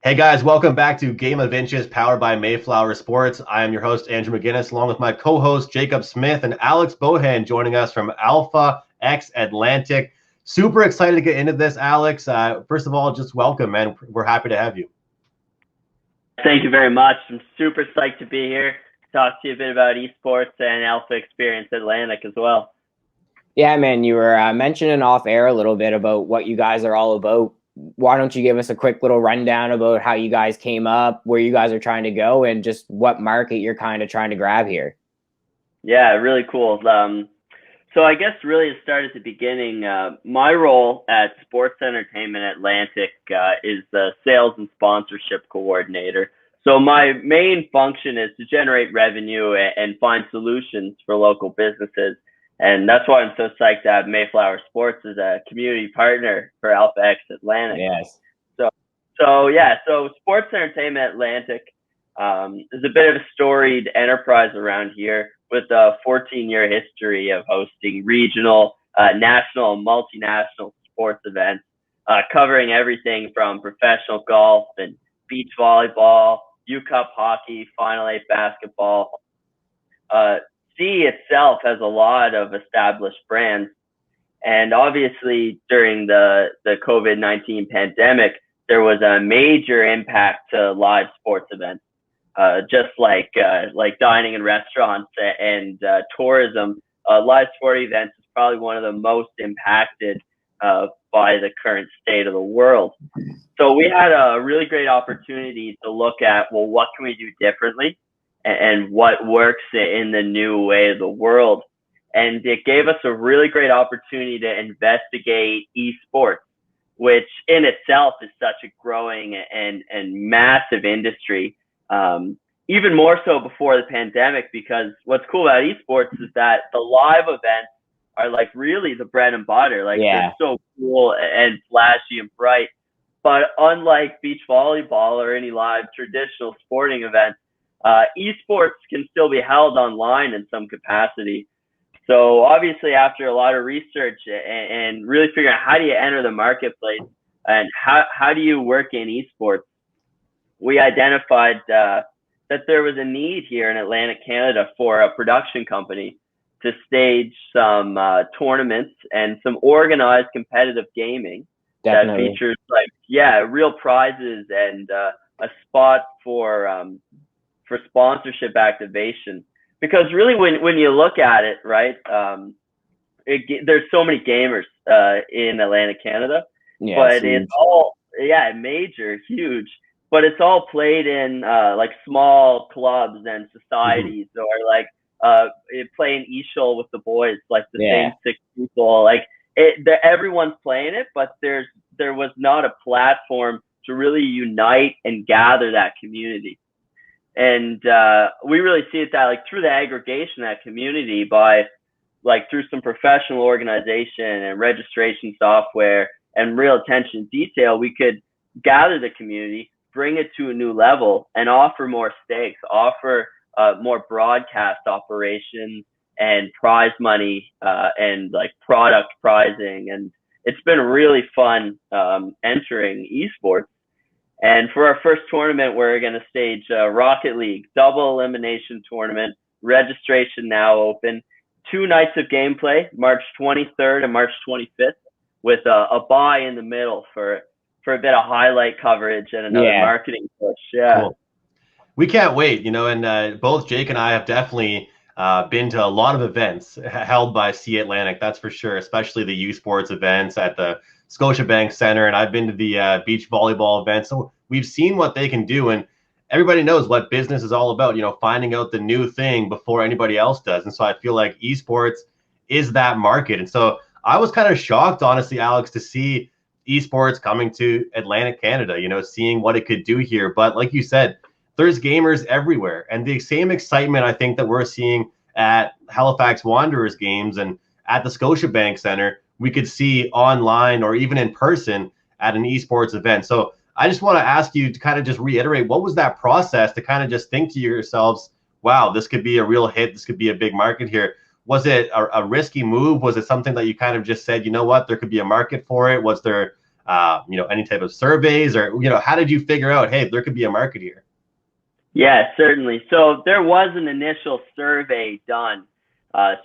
Hey guys, welcome back to Game of Inches powered by Mayflower Sports. I am your host, Andrew McGinnis, along with my co-host, Jacob Smith, and Alex Bohan joining us from Alpha X Atlantic. Super excited to get into this, Alex. First of all, just welcome, man. We're happy to have you. Thank you very much. I'm super psyched to be here, talk to you a bit about esports and Alpha Xperience Atlantic as well. Yeah, man, you were mentioning off air a little bit about what you guys are all about. Why don't you give us a quick little rundown about how you guys came up, where you guys are trying to go, and just what market you're kind of trying to grab here? Yeah, really cool. So I guess really to start at the beginning, my role at Sports Entertainment Atlantic is the sales and sponsorship coordinator. So my main function is to generate revenue and find solutions for local businesses. And that's why I'm so psyched to have Mayflower Sports as a community partner for Alpha X Atlantic. Yes. So Sports Entertainment Atlantic is a bit of a storied enterprise around here with a 14-year history of hosting regional, national, and multinational sports events, covering everything from professional golf and beach volleyball, U Cup hockey, Final Eight basketball. C itself has a lot of established brands. And obviously during the COVID-19 pandemic, there was a major impact to live sports events. Just like dining and restaurants and tourism, live sport events is probably one of the most impacted by the current state of the world. So we had a really great opportunity to look at, well, what can we do differently and what works in the new way of the world. And it gave us a really great opportunity to investigate esports, which in itself is such a growing and massive industry. Even more so before the pandemic, because what's cool about esports is that the live events are like really the bread and butter. Like they're so cool and flashy and bright. But unlike beach volleyball or any live traditional sporting events, esports can still be held online in some capacity. So obviously after a lot of research and really figuring out how do you enter the marketplace and how do you work in esports, we identified that there was a need here in Atlantic Canada for a production company to stage some tournaments and some organized competitive gaming that features real prizes and a spot for sponsorship activation. Because really when you look at it, right, there's so many gamers in Atlantic Canada, but it's all major, huge. But it's all played in like small clubs and societies, or like playing eShul with the boys, like the same 6 people. Like everyone's playing it, but there was not a platform to really unite and gather that community. And we really see it that like through the aggregation of that community by like through some professional organization and registration software and real attention to detail, we could gather the community, bring it to a new level, and offer more stakes, offer more broadcast operations and prize money and like product prizing. And it's been really fun entering esports. And for our first tournament, we're going to stage Rocket League, double elimination tournament, registration now open, 2 nights of gameplay, March 23rd and March 25th, with a bye in the middle for a bit of highlight coverage and another marketing push. Yeah. Cool. We can't wait, and both Jake and I have definitely been to a lot of events held by C Atlantic, that's for sure, especially the U Sports events at the Scotiabank Center, and I've been to the beach volleyball events. So we've seen what they can do, and everybody knows what business is all about, finding out the new thing before anybody else does. And so I feel like esports is that market. And so I was kind of shocked, honestly, Alex, to see esports coming to Atlantic Canada, seeing what it could do here. But like you said, there's gamers everywhere, and the same excitement I think that we're seeing at Halifax Wanderers games and at the Scotiabank Center, we could see online or even in person at an esports event. So I just want to ask you to kind of just reiterate, what was that process to kind of just think to yourselves, wow, this could be a real hit, this could be a big market here? Was it a risky move? Was it something that you kind of just said, you know what, there could be a market for it? Was there any type of surveys, or how did you figure out, hey, there could be a market here? Yeah, certainly. So there was an initial survey done,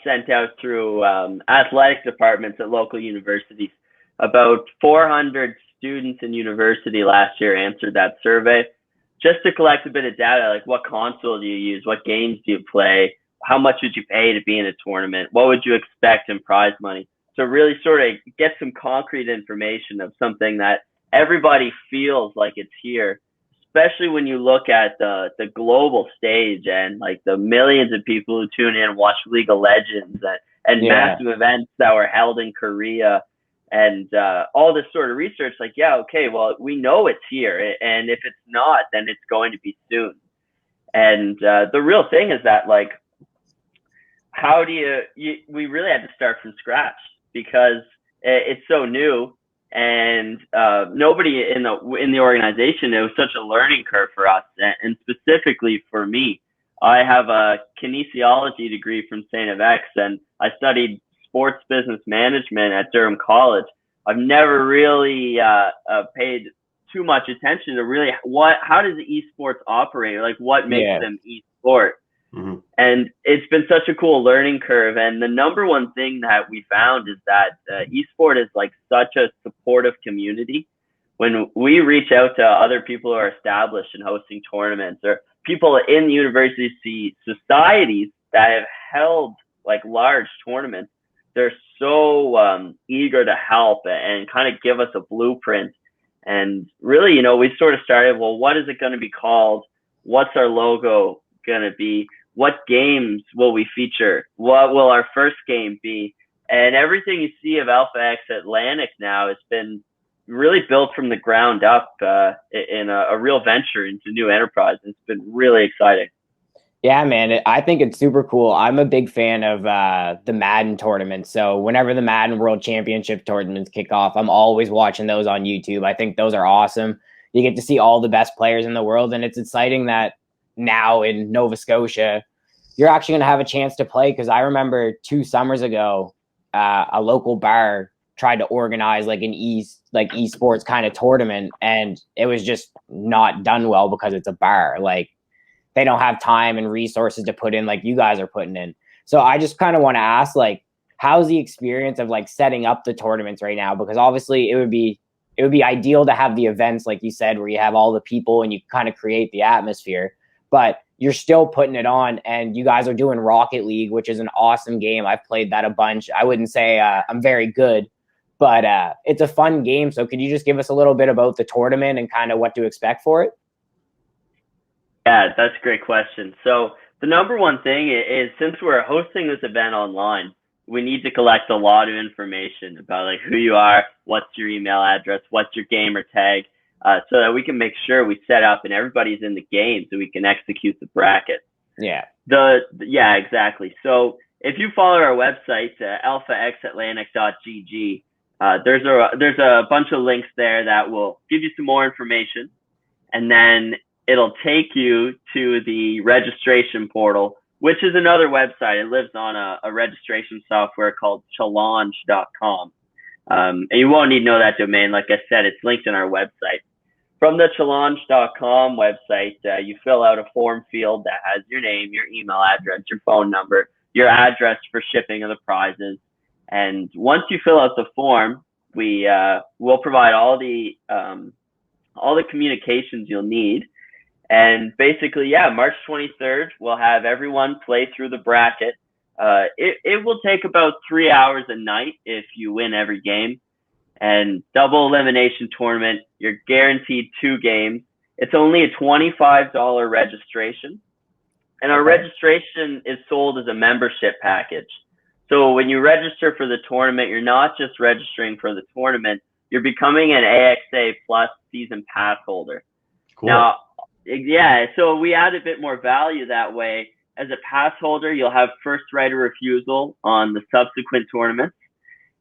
sent out through athletic departments at local universities. About 400 students in university last year answered that survey, just to collect a bit of data, like what console do you use, what games do you play, how much would you pay to be in a tournament, what would you expect in prize money. So really sort of get some concrete information of something that everybody feels like it's here, especially when you look at the global stage and like the millions of people who tune in and watch League of Legends and massive events that were held in Korea and all this sort of research. Like, yeah, okay, well, we know it's here, and if it's not, then it's going to be soon. And the real thing is that, like, how do we really had to start from scratch because it's so new. And nobody in the organization, it was such a learning curve for us, and specifically for me. I have a kinesiology degree from St. FX, and I studied sports business management at Durham College. I've never really paid too much attention to really how does esports operate, like what makes them esport. Mm-hmm. And it's been such a cool learning curve. And the number one thing that we found is that esport is like such a supportive community. When we reach out to other people who are established in hosting tournaments, or people in the university societies that have held like large tournaments, they're so eager to help and kind of give us a blueprint. And really, we sort of started, well, what is it going to be called? What's our logo going to be? What games will we feature? What will our first game be? And everything you see of Alpha X Atlantic now has been really built from the ground up in a real venture into new enterprise. It's been really exciting. Yeah, man, I think it's super cool. I'm a big fan of the Madden tournaments. So whenever the Madden World Championship tournaments kick off, I'm always watching those on YouTube. I think those are awesome. You get to see all the best players in the world, and it's exciting that now in Nova Scotia, you're actually going to have a chance to play. Because I remember 2 summers ago, a local bar tried to organize like an esports kind of tournament, and it was just not done well because it's a bar. Like, they don't have time and resources to put in like you guys are putting in. So I just kind of want to ask, like, how's the experience of like setting up the tournaments right now? Because obviously it would be ideal to have the events, like you said, where you have all the people and you kind of create the atmosphere, but you're still putting it on, and you guys are doing Rocket League, which is an awesome game. I've played that a bunch. I wouldn't say I'm very good, but it's a fun game. So could you just give us a little bit about the tournament and kind of what to expect for it? Yeah, that's a great question. So the number one thing is, since we're hosting this event online, we need to collect a lot of information about like who you are, what's your email address, what's your gamer tag, so that we can make sure we set up and everybody's in the game so we can execute the bracket. Yeah. Yeah, exactly. So if you follow our website, alphaxatlantic.gg, there's a bunch of links there that will give you some more information, and then it'll take you to the registration portal, which is another website. It lives on a registration software called challenge.com. And you won't need to know that domain. Like I said, it's linked in our website. From the challenge.com website, you fill out a form field that has your name, your email address, your phone number, your address for shipping of the prizes. And once you fill out the form, we'll provide all the communications you'll need. And basically, yeah, March 23rd, we'll have everyone play through the bracket. It will take about 3 hours a night if you win every game. And double elimination tournament, you're guaranteed 2 games. It's only a $25 registration. And our registration is sold as a membership package. So when you register for the tournament, you're not just registering for the tournament, you're becoming an AXA Plus season pass holder. Cool. Now, yeah, so we add a bit more value that way. As a pass holder, you'll have first right of refusal on the subsequent tournaments,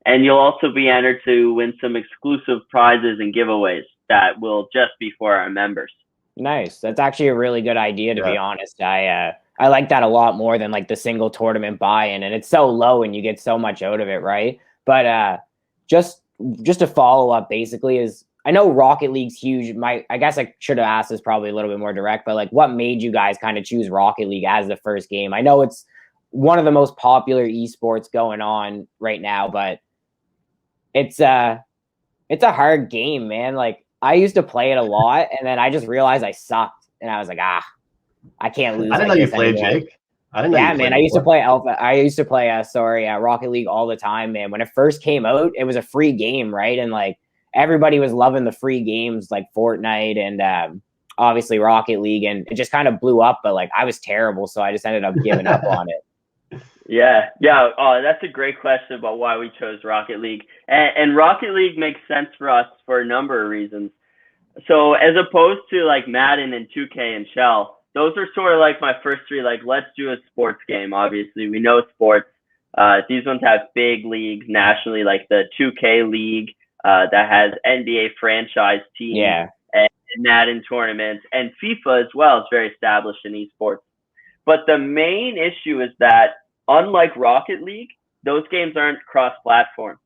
and you'll also be entered to win some exclusive prizes and giveaways that will just be for our members. Nice. That's actually a really good idea, to be honest. I like that a lot more than like the single tournament buy-in, and it's so low and you get so much out of it, right? But just just a follow up basically is, I know Rocket League's huge. I guess I should have asked this probably a little bit more direct, but like, what made you guys kind of choose Rocket League as the first game? I know it's one of the most popular esports going on right now, but it's a hard game, man. Like, I used to play it a lot, and then I just realized I sucked, and I was like, I can't lose I didn't like know you this played, anymore. Jake. I didn't know Yeah, you man. played I used to before. play Alpha. I used to play Rocket League all the time, man. When it first came out, it was a free game, right? And like everybody was loving the free games like Fortnite and obviously Rocket League, and it just kind of blew up. But like I was terrible, so I just ended up giving up on it. Yeah. Oh, that's a great question about why we chose Rocket League. And Rocket League makes sense for us for a number of reasons. So as opposed to like Madden and 2K and Shell, those are sort of like my first three, like, let's do a sports game. Obviously, we know sports. These ones have big leagues nationally, like the 2K League that has NBA franchise teams. Yeah. And Madden tournaments, and FIFA as well is very established in esports. But the main issue is that, unlike Rocket League, those games aren't cross-platform.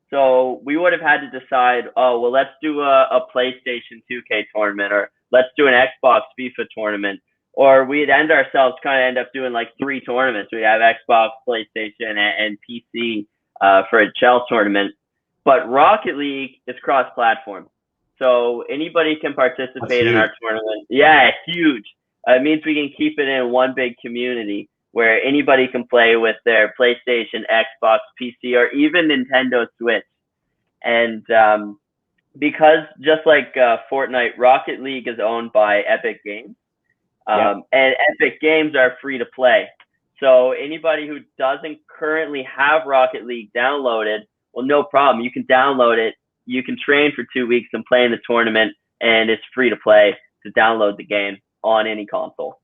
So we would have had to decide, oh, well, let's do a PlayStation 2K tournament, or let's do an Xbox FIFA tournament, or we'd end up doing like 3 tournaments. We'd have Xbox, PlayStation, and PC for a Shell tournament. But Rocket League is cross-platform. So anybody can participate in our tournament. Yeah, huge. It means we can keep it in one big community where anybody can play with their PlayStation, Xbox, PC, or even Nintendo Switch. And because just like Fortnite, Rocket League is owned by Epic Games. And Epic Games are free to play. So anybody who doesn't currently have Rocket League downloaded, well, no problem. You can download it. You can train for 2 weeks and play in the tournament, and it's free to play to download the game on any console.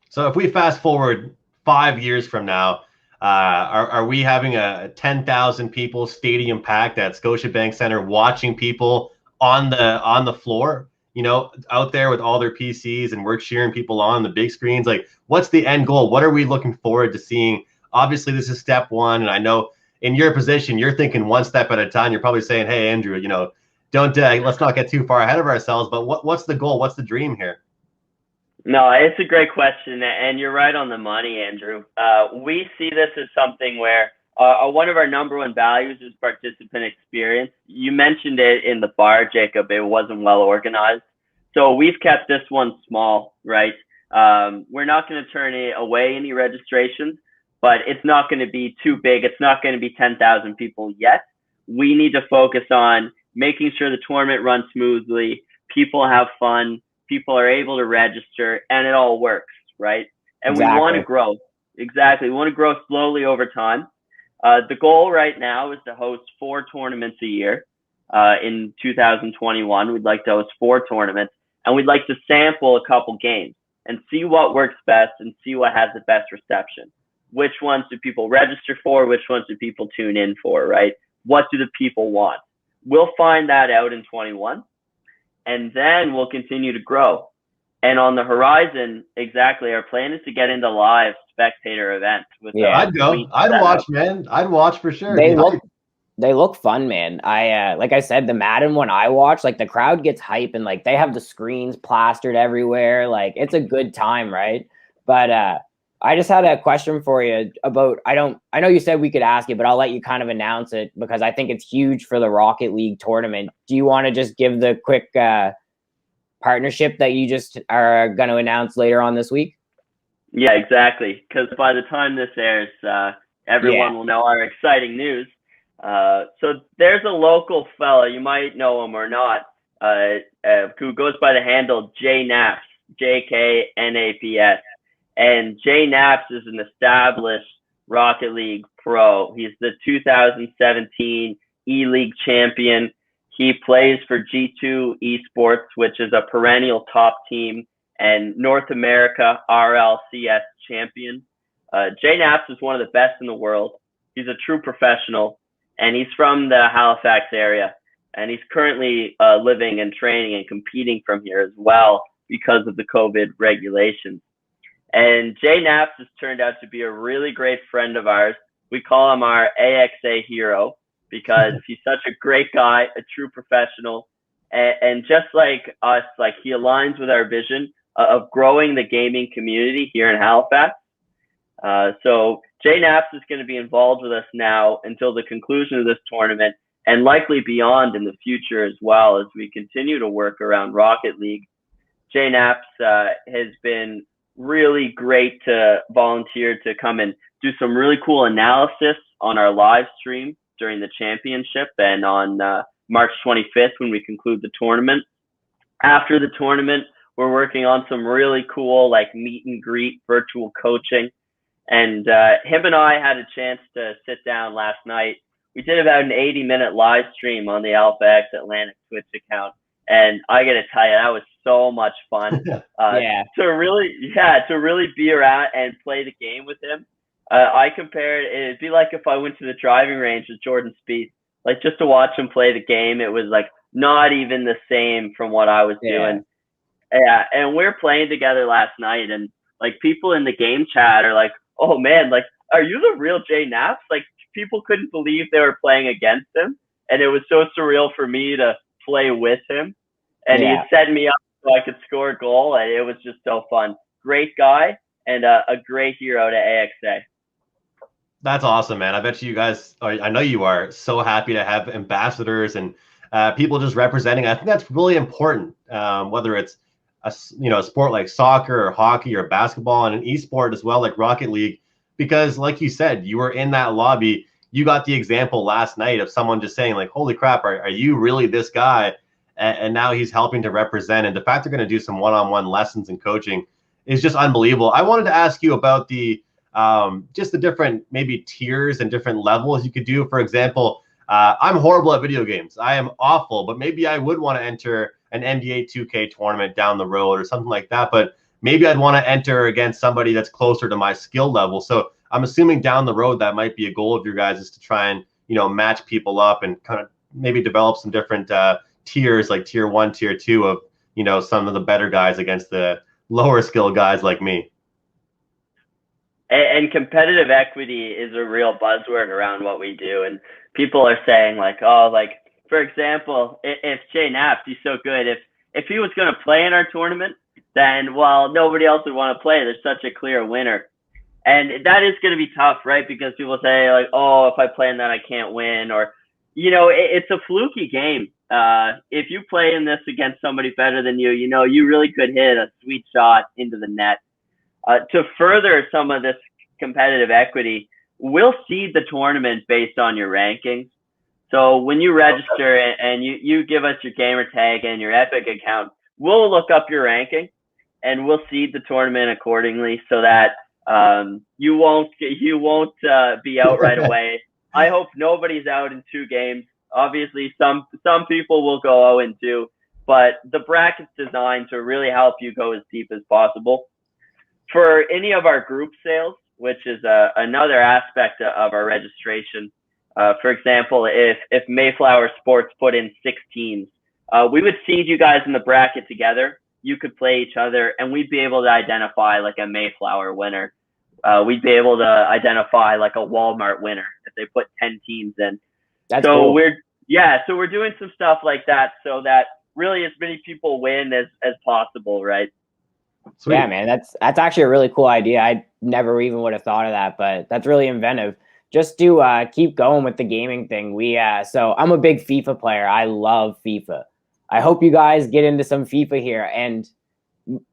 So if we fast forward 5 years from now, are we having a 10,000 people stadium packed at Scotiabank Center watching people on the floor, you know, out there with all their PCs, and we're cheering people on the big screens? Like, what's the end goal? What are we looking forward to seeing? Obviously, this is step one, and I know in your position, you're thinking one step at a time. You're probably saying, hey, Andrew, you know, don't let's not get too far ahead of ourselves. But what's the goal? What's the dream here? No, it's a great question, and you're right on the money, Andrew. We see this as something where one of our number one values is participant experience. You mentioned it in the bar, Jacob. It wasn't well organized. So we've kept this one small, right? We're not going to turn away any registrations, but it's not going to be too big. It's not going to be 10,000 people yet. We need to focus on making sure the tournament runs smoothly, people have fun, people are able to register, and it all works, right? And we want to grow. Exactly. We want to grow slowly over time. The goal right now is to host 4 tournaments a year. In 2021, we'd like to host 4 tournaments, and we'd like to sample a couple games and see what works best and see what has the best reception. Which ones do people register for? Which ones do people tune in for, right? What do the people want? We'll find that out in 21, and then we'll continue to grow. And on the horizon, exactly, our plan is to get into live spectator events. I'd go. I'd watch, man. I'd watch for sure. They look fun, man. Like I said, the Madden one I watch, like the crowd gets hype and like they have the screens plastered everywhere. Like it's a good time, right? But I just had a question for you about, I know you said we could ask it, but I'll let you kind of announce it because I think it's huge for the Rocket League tournament. Do you want to just give the quick partnership that you just are going to announce later on this week? Yeah, exactly. Because by the time this airs, everyone will know our exciting news. So there's a local fella, you might know him or not, who goes by the handle Jay Naps, JKNAPS. And Jay Naps is an established Rocket League pro. He's the 2017 E-League champion. He plays for G2 Esports, which is a perennial top team, and North America RLCS champion. Jay Naps is one of the best in the world. He's a true professional, and he's from the Halifax area. And he's currently living and training and competing from here as well because of the COVID regulations. And Jay Naps has turned out to be a really great friend of ours. We call him our AXA hero. because he's such a great guy, a true professional, and just like us, like he aligns with our vision of growing the gaming community here in Halifax. So Jay Naps is going to be involved with us now until the conclusion of this tournament, and likely beyond in the future as well, as we continue to work around Rocket League. Jay Naps has been really great to volunteer to come and do some really cool analysis on our live stream during the championship and on March 25th when we conclude the tournament. After the tournament, we're working on some really cool like meet and greet virtual coaching. And him and I had a chance to sit down last night. We did about an 80-minute live stream on the AlphaX Atlantic Twitch account. And I got to tell you, that was so much fun to really be around and play the game with him. I compared it, it'd be like if I went to the driving range with Jordan Spieth, like just to watch him play the game. It was like not even the same from what I was doing. Yeah. And we're playing together last night, and like people in the game chat are like, oh man, like, are you the real Jay Naps? Like people couldn't believe they were playing against him. And it was so surreal for me to play with him. And he set me up so I could score a goal. And it was just so fun. Great guy and a great hero to AXA. That's awesome, man. I bet you guys, I know you are so happy to have ambassadors and people just representing. I think that's really important, whether it's a sport like soccer or hockey or basketball, and an esport as well, like Rocket League, because like you said, you were in that lobby. You got the example last night of someone just saying like, holy crap, are you really this guy? And now he's helping to represent. And the fact they're going to do some one-on-one lessons and coaching is just unbelievable. I wanted to ask you about the just the different maybe tiers and different levels you could do. For example, I'm horrible at video games. I am awful, but maybe I would want to enter an NBA 2K tournament down the road or something like that. But maybe I'd want to enter against somebody that's closer to my skill level. So I'm assuming down the road that might be a goal of your guys, is to try and, match people up and kind of maybe develop some different tiers, like tier 1, tier 2 of, some of the better guys against the lower skill guys like me. And competitive equity is a real buzzword around what we do. And people are saying like, oh, like, for example, if Jay Naps, he's so good, if he was going to play in our tournament, then, well, nobody else would want to play. There's such a clear winner. And that is going to be tough, right? Because people say like, oh, if I play in that, I can't win. Or, it's a fluky game. If you play in this against somebody better than you, you really could hit a sweet shot into the net. To further some of this competitive equity, we'll seed the tournament based on your rankings. So when you register and you give us your gamer tag and your Epic account, we'll look up your ranking and we'll seed the tournament accordingly so that you won't be out right away. I hope nobody's out in 2 games. Obviously, some people will go 0-2, but the bracket's designed to really help you go as deep as possible. For any of our group sales, which is another aspect of our registration, for example, if Mayflower Sports put in 6 teams, we would seed you guys in the bracket together. You could play each other, and we'd be able to identify like a Mayflower winner. We'd be able to identify like a Walmart winner if they put 10 teams in. That's cool. So we're doing some stuff like that so that really as many people win as possible, right? Sweet. Yeah, man, that's actually a really cool idea. I never even would have thought of that, but that's really inventive. Just to keep going with the gaming thing, so I'm a big FIFA player. I love FIFA. I hope you guys get into some FIFA here. And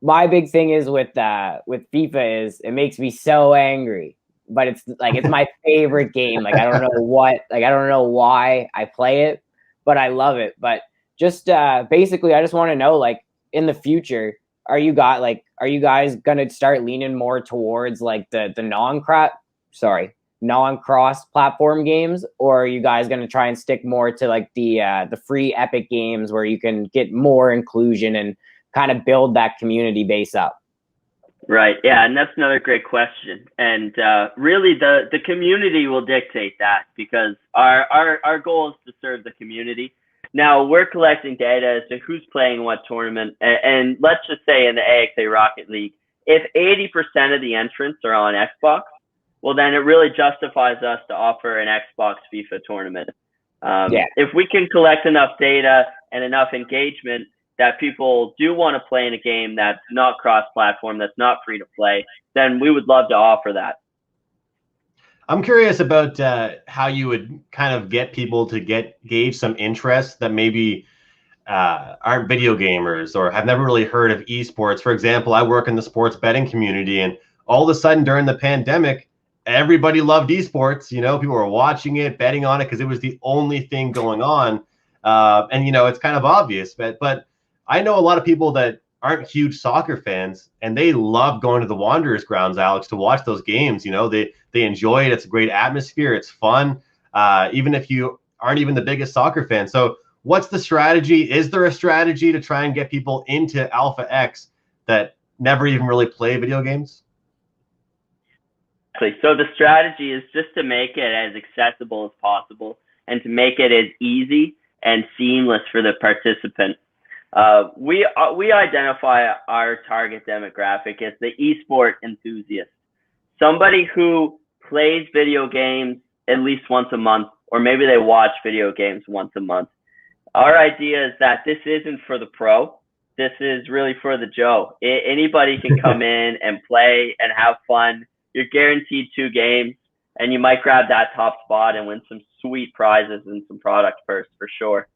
my big thing is with FIFA is it makes me so angry, but it's my favorite game. Like I don't know why I play it, but I love it. But just basically, I just want to know, like, in the future, are you guys gonna start leaning more towards like the non-cross platform games, or are you guys gonna try and stick more to like the free Epic games where you can get more inclusion and kind of build that community base up? Right. Yeah, and that's another great question. And really, the community will dictate that, because our goal is to serve the community. Now, we're collecting data as to who's playing what tournament. And let's just say in the AXA Rocket League, if 80% of the entrants are on Xbox, well, then it really justifies us to offer an Xbox FIFA tournament. If we can collect enough data and enough engagement that people do want to play in a game that's not cross-platform, that's not free to play, then we would love to offer that. I'm curious about how you would kind of get people to gauge some interest that maybe aren't video gamers or have never really heard of esports. For example, I work in the sports betting community, and all of a sudden during the pandemic, everybody loved esports. You know, people were watching it, betting on it because it was the only thing going on. And you know, it's kind of obvious, but I know a lot of people that aren't huge soccer fans, and they love going to the Wanderers grounds, Alex, to watch those games. You know, they enjoy it. It's a great atmosphere. It's fun, even if you aren't even the biggest soccer fan. So what's the strategy? Is there a strategy to try and get people into Alpha X that never even really play video games? So the strategy is just to make it as accessible as possible and to make it as easy and seamless for the participant. We identify our target demographic as the esport enthusiast, somebody who plays video games at least once a month, or maybe they watch video games once a month. Our idea is that this isn't for the pro. This is really for the Joe. Anybody can come in and play and have fun. You're guaranteed 2 games, and you might grab that top spot and win some sweet prizes and some product first, for sure.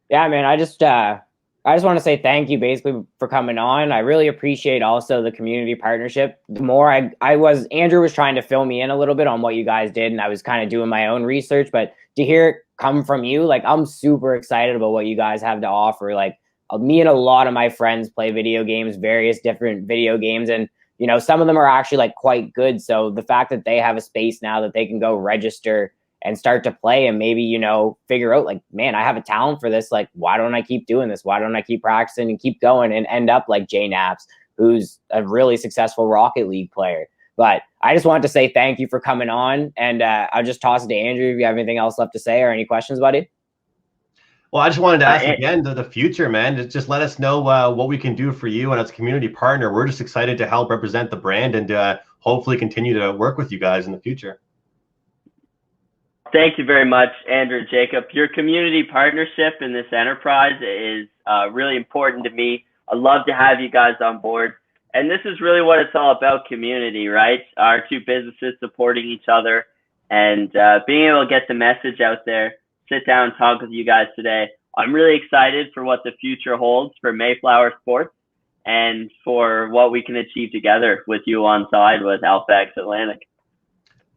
Yeah, man, I just want to say thank you basically for coming on. I really appreciate also the community partnership. The more Andrew was trying to fill me in a little bit on what you guys did, and I was kind of doing my own research, but to hear it come from you, like, I'm super excited about what you guys have to offer. Like, me and a lot of my friends play video games, various different video games, and you know, some of them are actually like quite good. So the fact that they have a space now that they can go register and start to play and maybe, you know, figure out like, man, I have a talent for this. Like, why don't I keep doing this? Why don't I keep practicing and keep going and end up like Jay Naps, who's a really successful Rocket League player? But I just wanted to say thank you for coming on, and I'll just toss it to Andrew if you have anything else left to say or any questions, buddy. Well, I just wanted to ask again the future, man. Just let us know what we can do for you, and as a community partner, we're just excited to help represent the brand and hopefully continue to work with you guys in the future. Thank you very much, Andrew and Jacob. Your community partnership in this enterprise is really important to me. I'd love to have you guys on board. And this is really what it's all about, community, right? Our 2 businesses supporting each other and being able to get the message out there, sit down and talk with you guys today. I'm really excited for what the future holds for Mayflower Sports and for what we can achieve together with you on side with Alpha X Atlantic.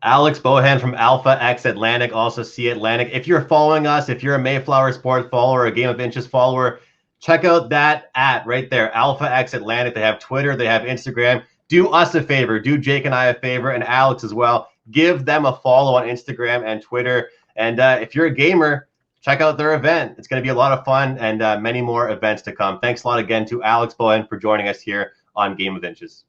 Alex Bohan from Alpha X Atlantic, also C Atlantic. If you're following us, if you're a Mayflower Sports follower, a Game of Inches follower, check out that right there, Alpha X Atlantic. They have Twitter, they have Instagram. Do us a favor, do Jake and I a favor, and Alex as well. Give them a follow on Instagram and Twitter. And if you're a gamer, check out their event. It's going to be a lot of fun and many more events to come. Thanks a lot again to Alex Bohan for joining us here on Game of Inches.